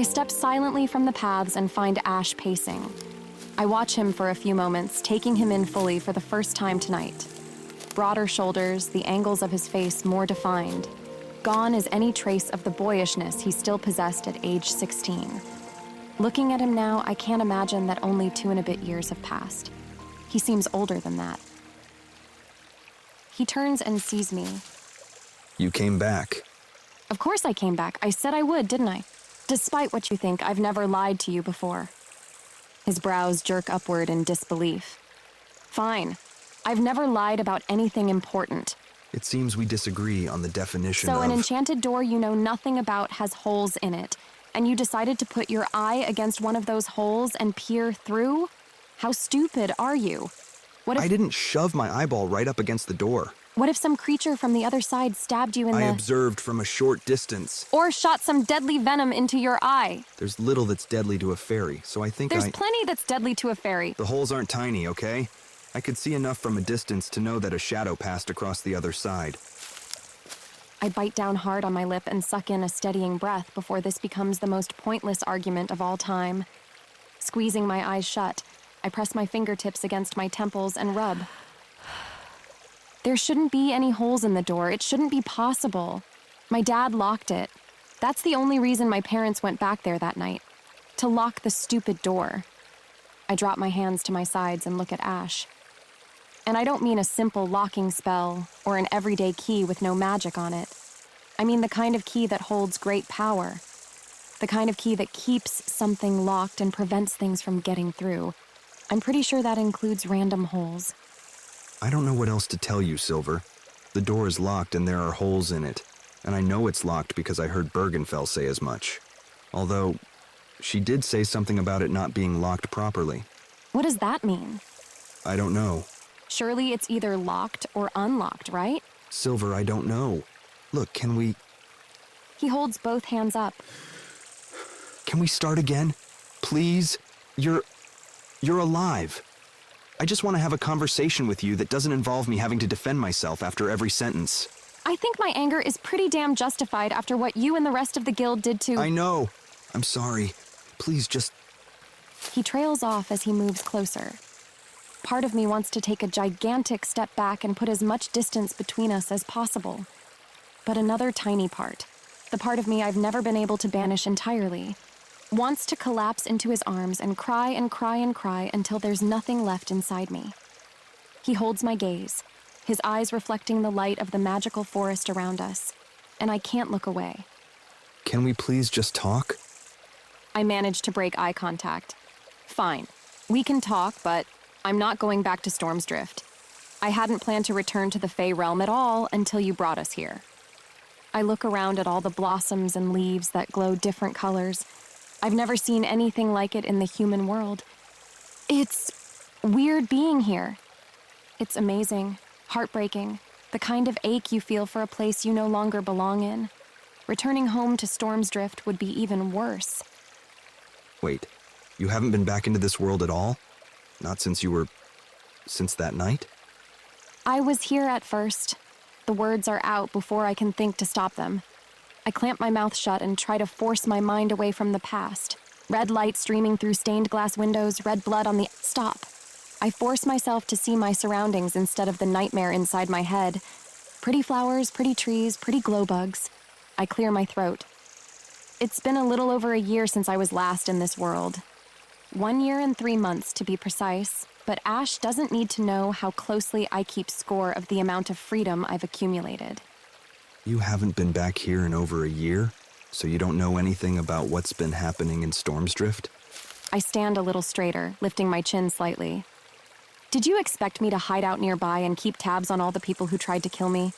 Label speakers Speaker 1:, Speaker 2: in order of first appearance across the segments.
Speaker 1: I step silently from the paths and find Ash pacing. I watch him for a few moments, taking him in fully for the first time tonight. Broader shoulders, the angles of his face more defined. Gone is any trace of the boyishness he still possessed at age 16. Looking at him now, I can't imagine that only 2 and a bit years have passed. He seems older than that. He turns and sees me.
Speaker 2: You came back.
Speaker 1: Of course I came back. I said I would, didn't I? Despite what you think, I've never lied to you before. His brows jerk upward in disbelief. Fine. I've never lied about anything important.
Speaker 2: It seems we disagree on the definition of...
Speaker 1: So an enchanted door you know nothing about has holes in it, and you decided to put your eye against one of those holes and peer through? How stupid are you? What if...
Speaker 2: I didn't shove my eyeball right up against the door.
Speaker 1: What if some creature from the other side stabbed you in
Speaker 2: I observed from a short distance.
Speaker 1: Or shot some deadly venom into your eye?
Speaker 2: There's little that's deadly to a faerie, so I think
Speaker 1: There's plenty that's deadly to a faerie.
Speaker 2: The holes aren't tiny, okay? I could see enough from a distance to know that a shadow passed across the other side.
Speaker 1: I bite down hard on my lip and suck in a steadying breath before this becomes the most pointless argument of all time. Squeezing my eyes shut, I press my fingertips against my temples and rub. There shouldn't be any holes in the door. It shouldn't be possible. My dad locked it. That's the only reason my parents went back there that night. To lock the stupid door. I drop my hands to my sides and look at Ash. And I don't mean a simple locking spell or an everyday key with no magic on it. I mean the kind of key that holds great power. The kind of key that keeps something locked and prevents things from getting through. I'm pretty sure that includes random holes.
Speaker 2: I don't know what else to tell you, Silver. The door is locked and there are holes in it. And I know it's locked because I heard Bergenfell say as much. Although, she did say something about it not being locked properly.
Speaker 1: What does that mean?
Speaker 2: I don't know.
Speaker 1: Surely it's either locked or unlocked, right?
Speaker 2: Silver, I don't know. Look, can we...
Speaker 1: He holds both hands up.
Speaker 2: Can we start again? Please? You're alive. I just want to have a conversation with you that doesn't involve me having to defend myself after every sentence.
Speaker 1: I think my anger is pretty damn justified after what you and the rest of the guild did to...
Speaker 2: I know. I'm sorry. Please just...
Speaker 1: He trails off as he moves closer. Part of me wants to take a gigantic step back and put as much distance between us as possible. But another tiny part, the part of me I've never been able to banish entirely, wants to collapse into his arms and cry and cry and cry until there's nothing left inside me. He holds my gaze, his eyes reflecting the light of the magical forest around us, and I can't look away.
Speaker 2: Can we please just talk?
Speaker 1: I manage to break eye contact. Fine, we can talk, but I'm not going back to Storm's Drift. I hadn't planned to return to the Fae realm at all until you brought us here. I look around at all the blossoms and leaves that glow different colors. I've never seen anything like it in the human world. It's weird being here. It's amazing, heartbreaking, the kind of ache you feel for a place you no longer belong in. Returning home to Storm's Drift would be even worse.
Speaker 2: Wait, you haven't been back into this world at all? Not since that night?
Speaker 1: I was here at first. The words are out before I can think to stop them. I clamp my mouth shut and try to force my mind away from the past. Red light streaming through stained glass windows, red blood on the... Stop. I force myself to see my surroundings instead of the nightmare inside my head. Pretty flowers, pretty trees, pretty glow bugs. I clear my throat. It's been a little over a year since I was last in this world. 1 year and 3 months to be precise, but Ash doesn't need to know how closely I keep score of the amount of freedom I've accumulated.
Speaker 2: You haven't been back here in over a year, so you don't know anything about what's been happening in Storm's Drift?
Speaker 1: I stand a little straighter, lifting my chin slightly. Did you expect me to hide out nearby and keep tabs on all the people who tried to kill me?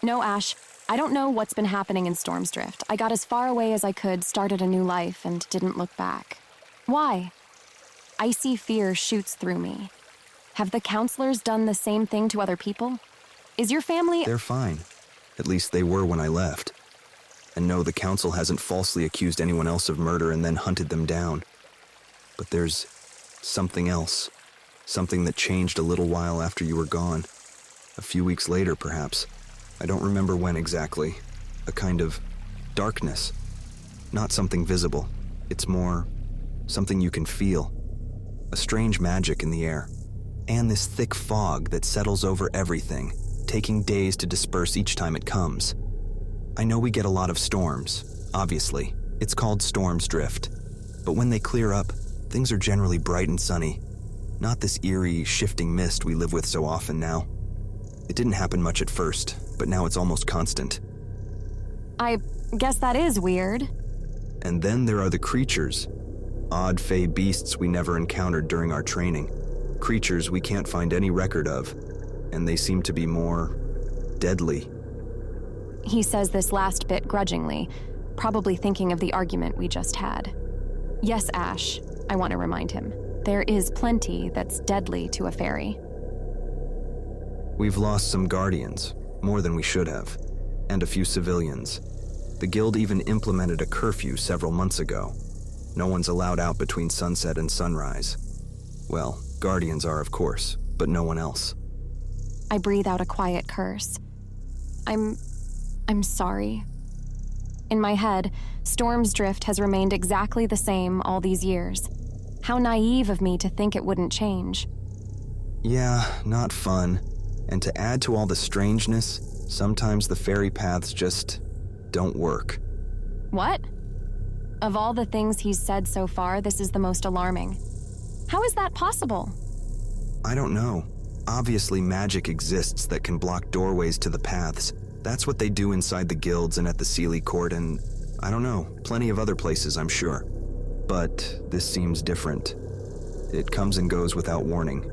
Speaker 1: No, Ash, I don't know what's been happening in Storm's Drift. I got as far away as I could, started a new life, and didn't look back. Why? Icy fear shoots through me. Have the counselors done the same thing to other people? Is your family...
Speaker 2: They're fine. At least they were when I left. And no, the council hasn't falsely accused anyone else of murder and then hunted them down. But there's something else. Something that changed a little while after you were gone. A few weeks later, perhaps. I don't remember when exactly. A kind of darkness. Not something visible, It's more something you can feel. A strange magic in the air. And this thick fog that settles over everything, taking days to disperse each time it comes. I know we get a lot of storms, obviously. It's called storms drift. But when they clear up, things are generally bright and sunny. Not this eerie, shifting mist we live with so often now. It didn't happen much at first, but now it's almost constant.
Speaker 1: I guess that is weird.
Speaker 2: And then there are the creatures. Odd fey beasts we never encountered during our training. Creatures we can't find any record of. And they seem to be more deadly.
Speaker 1: He says this last bit grudgingly, probably thinking of the argument we just had. Yes, Ash, I want to remind him. There is plenty that's deadly to a faerie.
Speaker 2: We've lost some guardians, more than we should have, and a few civilians. The guild even implemented a curfew several months ago. No one's allowed out between sunset and sunrise. Well, guardians are, of course, but no one else.
Speaker 1: I breathe out a quiet curse. I'm sorry. In my head, Storm's Drift has remained exactly the same all these years. How naive of me to think it wouldn't change.
Speaker 2: Yeah, not fun. And to add to all the strangeness, sometimes the faerie paths just don't work.
Speaker 1: What? Of all the things he's said so far, this is the most alarming. How is that possible?
Speaker 2: I don't know. Obviously, magic exists that can block doorways to the paths. That's what they do inside the guilds and at the Sealy Court and, I don't know, plenty of other places, I'm sure. But this seems different. It comes and goes without warning.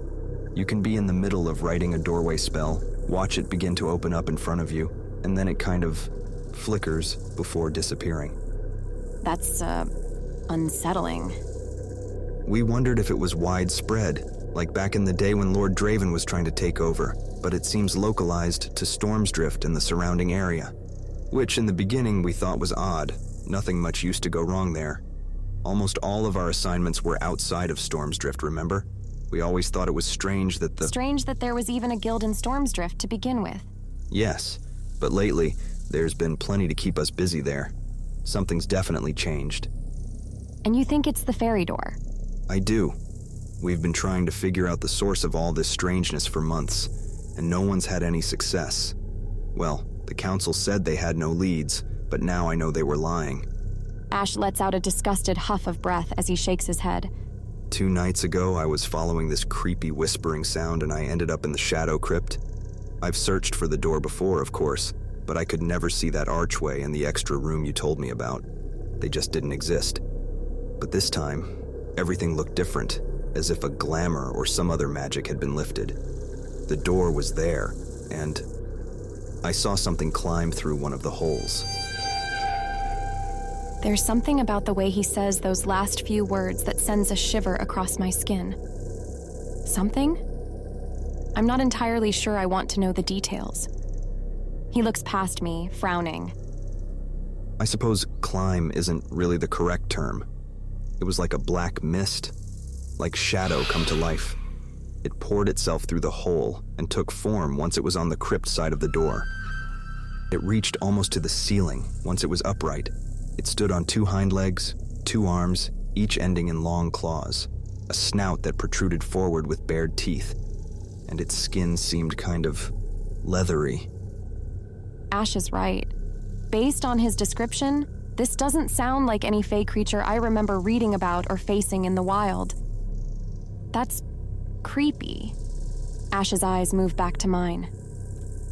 Speaker 2: You can be in the middle of writing a doorway spell, watch it begin to open up in front of you, and then it kind of flickers before disappearing.
Speaker 1: That's, unsettling.
Speaker 2: We wondered if it was widespread, like back in the day when Lord Draven was trying to take over, but it seems localized to Storm's Drift and the surrounding area, which in the beginning we thought was odd. Nothing much used to go wrong there. Almost all of our assignments were outside of Storm's Drift, remember? We always thought it was strange that
Speaker 1: Strange that there was even a guild in Storm's Drift to begin with.
Speaker 2: Yes, but lately, there's been plenty to keep us busy there. Something's definitely changed.
Speaker 1: And you think it's the fairy door?
Speaker 2: I do. We've been trying to figure out the source of all this strangeness for months, and no one's had any success. Well, the council said they had no leads, but now I know they were lying.
Speaker 1: Ash lets out a disgusted huff of breath as he shakes his head.
Speaker 2: 2 nights ago, I was following this creepy whispering sound and I ended up in the Shadow Crypt. I've searched for the door before, of course, but I could never see that archway and the extra room you told me about. They just didn't exist. But this time, everything looked different, as if a glamour or some other magic had been lifted. The door was there, and I saw something climb through one of the holes.
Speaker 1: There's something about the way he says those last few words that sends a shiver across my skin. Something? I'm not entirely sure I want to know the details. He looks past me, frowning.
Speaker 2: I suppose climb isn't really the correct term. It was like a black mist, like shadow come to life. It poured itself through the hole and took form once it was on the crypt side of the door. It reached almost to the ceiling once it was upright. It stood on 2 hind legs, 2 arms, each ending in long claws, a snout that protruded forward with bared teeth, and its skin seemed kind of leathery.
Speaker 1: Ash is right. Based on his description, this doesn't sound like any fey creature I remember reading about or facing in the wild. That's creepy. Ash's eyes move back to mine.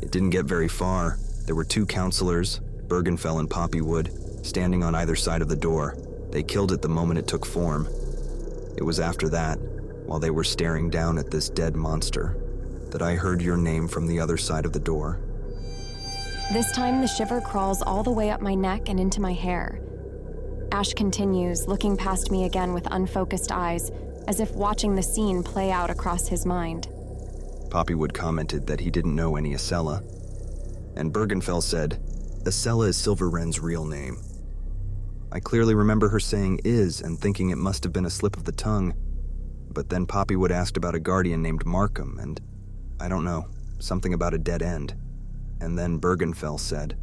Speaker 2: It didn't get very far. There were 2 counselors, Bergenfell and Poppywood, standing on either side of the door. They killed it the moment it took form. It was after that, while they were staring down at this dead monster, that I heard your name from the other side of the door.
Speaker 1: This time the shiver crawls all the way up my neck and into my hair. Ash continues, looking past me again with unfocused eyes, as if watching the scene play out across his mind.
Speaker 2: Poppywood commented that he didn't know any Acela, and Bergenfell said, Acela is Silverwren's real name. I clearly remember her saying is and thinking it must have been a slip of the tongue, but then Poppywood asked about a guardian named Markham, and I don't know, something about a dead end. And then Bergenfell said,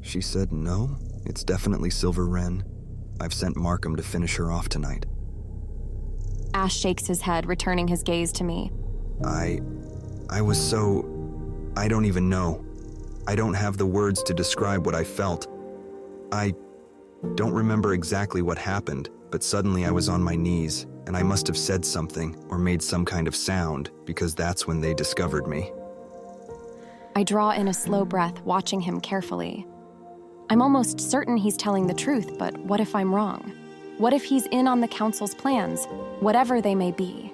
Speaker 2: she said no? It's definitely Silver Wren. I've sent Markham to finish her off tonight.
Speaker 1: Ash shakes his head, returning his gaze to me.
Speaker 2: I was so... I don't even know. I don't have the words to describe what I felt. I don't remember exactly what happened, but suddenly I was on my knees, and I must have said something or made some kind of sound, because that's when they discovered me.
Speaker 1: I draw in a slow breath, watching him carefully. I'm almost certain he's telling the truth, but what if I'm wrong? What if he's in on the council's plans, whatever they may be?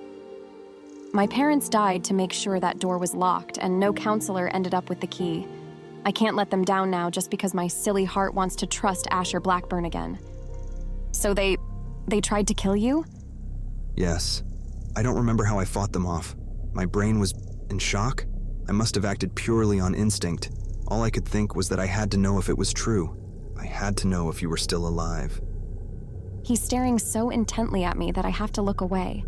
Speaker 1: My parents died to make sure that door was locked, and no counselor ended up with the key. I can't let them down now just because my silly heart wants to trust Asher Blackburn again. So they tried to kill you?
Speaker 2: Yes. I don't remember how I fought them off. My brain was in shock. I must have acted purely on instinct. All I could think was that I had to know if it was true. I had to know if you were still alive.
Speaker 1: He's staring so intently at me that I have to look away.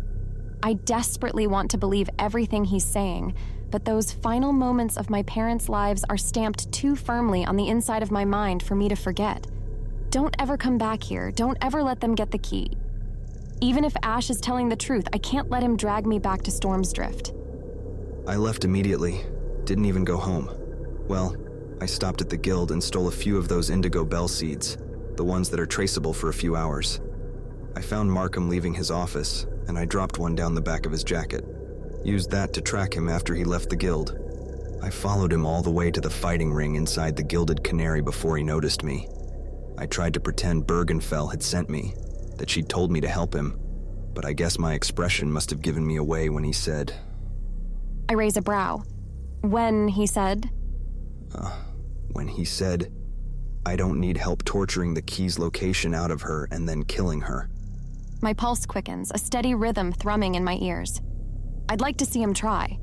Speaker 1: I desperately want to believe everything he's saying, but those final moments of my parents' lives are stamped too firmly on the inside of my mind for me to forget. Don't ever come back here. Don't ever let them get the key. Even if Ash is telling the truth, I can't let him drag me back to Storm's Drift.
Speaker 2: I left immediately. Didn't even go home. Well, I stopped at the guild and stole a few of those indigo bell seeds, the ones that are traceable for a few hours. I found Markham leaving his office, and I dropped one down the back of his jacket. Used that to track him after he left the guild. I followed him all the way to the fighting ring inside the Gilded Canary before he noticed me. I tried to pretend Bergenfell had sent me, that she'd told me to help him, but I guess my expression must have given me away when he said...
Speaker 1: I raise a brow. When he said...
Speaker 2: When he said, I don't need help torturing the key's location out of her and then killing her.
Speaker 1: My pulse quickens, a steady rhythm thrumming in my ears. I'd like to see him try.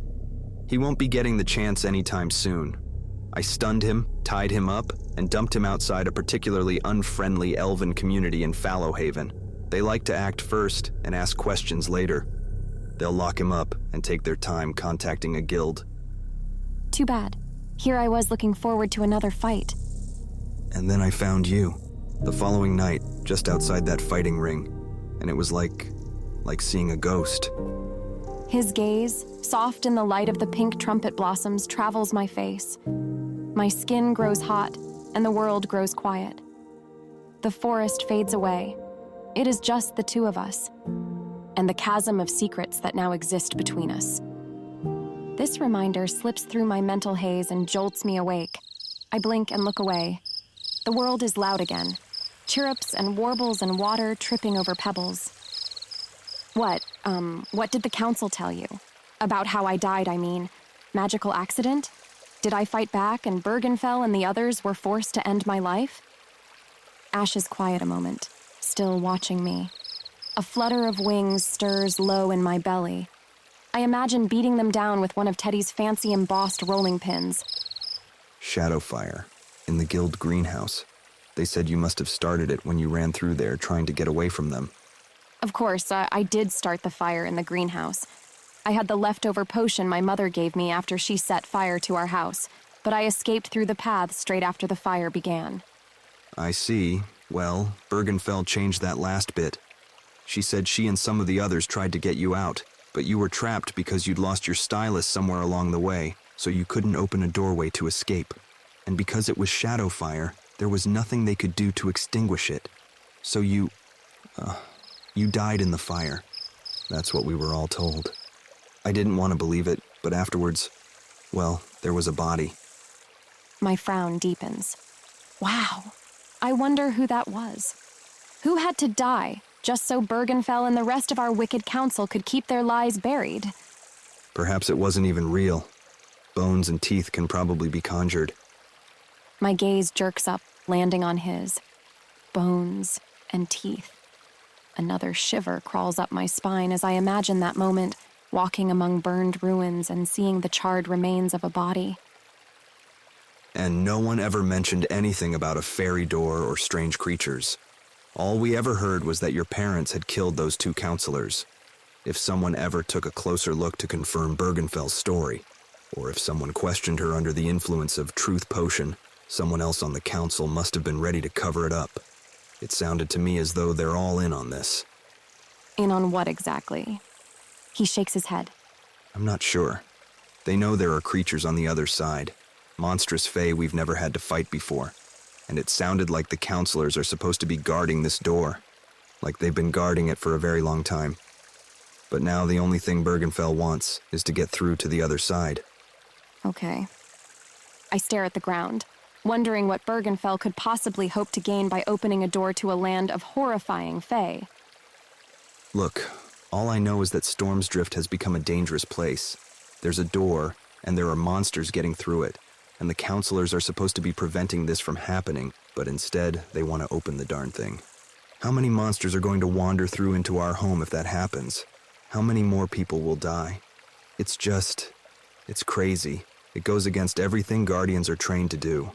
Speaker 2: He won't be getting the chance anytime soon. I stunned him, tied him up, and dumped him outside a particularly unfriendly elven community in Fallowhaven. They like to act first and ask questions later. They'll lock him up and take their time contacting a guild.
Speaker 1: Too bad. Here I was looking forward to another fight.
Speaker 2: And then I found you, the following night, just outside that fighting ring, and it was like seeing a ghost.
Speaker 1: His gaze, soft in the light of the pink trumpet blossoms, travels my face. My skin grows hot, and the world grows quiet. The forest fades away. It is just the two of us, and the chasm of secrets that now exist between us. This reminder slips through my mental haze and jolts me awake. I blink and look away. The world is loud again. Chirrups and warbles and water tripping over pebbles. What did the council tell you? About how I died, I mean. Magical accident? Did I fight back and Bergenfell and the others were forced to end my life? Ash is quiet a moment, still watching me. A flutter of wings stirs low in my belly. I imagine beating them down with one of Teddy's fancy embossed rolling pins.
Speaker 2: Shadowfire, in the guild greenhouse. They said you must have started it when you ran through there trying to get away from them.
Speaker 1: Of course, I did start the fire in the greenhouse. I had the leftover potion my mother gave me after she set fire to our house, but I escaped through the path straight after the fire began.
Speaker 2: I see. Well, Bergenfell changed that last bit. She said she and some of the others tried to get you out, but you were trapped because you'd lost your stylus somewhere along the way, so you couldn't open a doorway to escape. And because it was Shadowfire, there was nothing they could do to extinguish it. So you died in the fire. That's what we were all told. I didn't want to believe it, but afterwards, well, there was a body.
Speaker 1: My frown deepens. Wow. I wonder who that was. Who had to die just so Bergenfell and the rest of our wicked council could keep their lies buried?
Speaker 2: Perhaps it wasn't even real. Bones and teeth can probably be conjured.
Speaker 1: My gaze jerks up, landing on his. Bones and teeth. Another shiver crawls up my spine as I imagine that moment, walking among burned ruins and seeing the charred remains of a body.
Speaker 2: And no one ever mentioned anything about a fairy door or strange creatures. All we ever heard was that your parents had killed those two counselors. If someone ever took a closer look to confirm Bergenfell's story, or if someone questioned her under the influence of Truth Potion, Someone else on the council must have been ready to cover it up. It sounded to me as though they're all in on this.
Speaker 1: In on what exactly? He shakes his head.
Speaker 2: I'm not sure. They know there are creatures on the other side, monstrous fae we've never had to fight before, and it sounded like the counselors are supposed to be guarding this door, like they've been guarding it for a very long time. But now the only thing Bergenfell wants is to get through to the other side.
Speaker 1: Okay. I stare at the ground, wondering what Bergenfell could possibly hope to gain by opening a door to a land of horrifying fae.
Speaker 2: Look, all I know is that Storm's Drift has become a dangerous place. There's a door, and there are monsters getting through it, and the counselors are supposed to be preventing this from happening, but instead, they want to open the darn thing. How many monsters are going to wander through into our home if that happens? How many more people will die? It's crazy. It goes against everything Guardians are trained to do.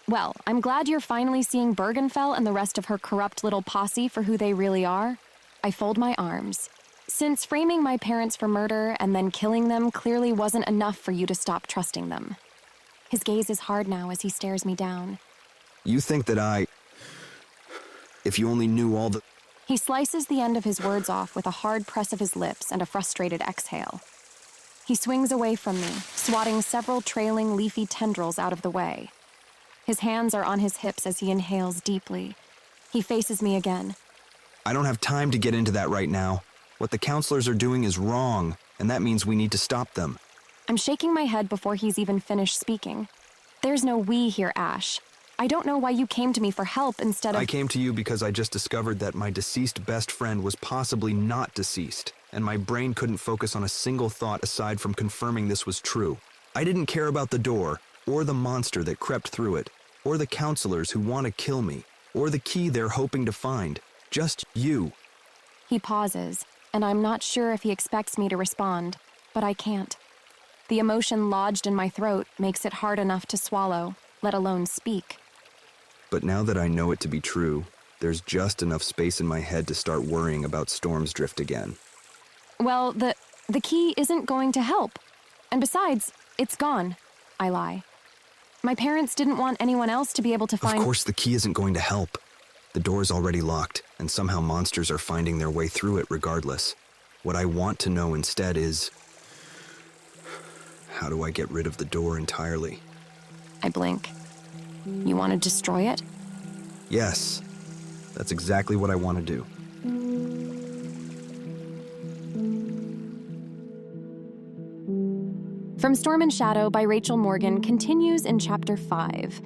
Speaker 1: Well, I'm glad you're finally seeing Bergenfell and the rest of her corrupt little posse for who they really are. I fold my arms. Since framing my parents for murder and then killing them clearly wasn't enough for you to stop trusting them. His gaze is hard now as he stares me down.
Speaker 2: You think that if you only knew all the...
Speaker 1: He slices the end of his words off with a hard press of his lips and a frustrated exhale. He swings away from me, swatting several trailing leafy tendrils out of the way. His hands are on his hips as he inhales deeply. He faces me again.
Speaker 2: I don't have time to get into that right now. What the counselors are doing is wrong, and that means we need to stop them.
Speaker 1: I'm shaking my head before he's even finished speaking. There's no we here, Ash. I don't know why you came to me for help instead of—
Speaker 2: I came to you because I just discovered that my deceased best friend was possibly not deceased, and my brain couldn't focus on a single thought aside from confirming this was true. I didn't care about the door, or the monster that crept through it, or the counselors who want to kill me, or the key they're hoping to find. Just you.
Speaker 1: He pauses, and I'm not sure if he expects me to respond, but I can't. The emotion lodged in my throat makes it hard enough to swallow, let alone speak.
Speaker 2: But now that I know it to be true, there's just enough space in my head to start worrying about Storm's Drift again.
Speaker 1: Well, the key isn't going to help. And besides, it's gone. I lie. My parents didn't want anyone else to be able to find—
Speaker 2: Of course the key isn't going to help. The door's already locked, and somehow monsters are finding their way through it regardless. What I want to know instead is, how do I get rid of the door entirely?
Speaker 1: I blink. You want to destroy it?
Speaker 2: Yes, that's exactly what I want to do.
Speaker 1: From Storm and Shadow by Rachel Morgan continues in Chapter 5.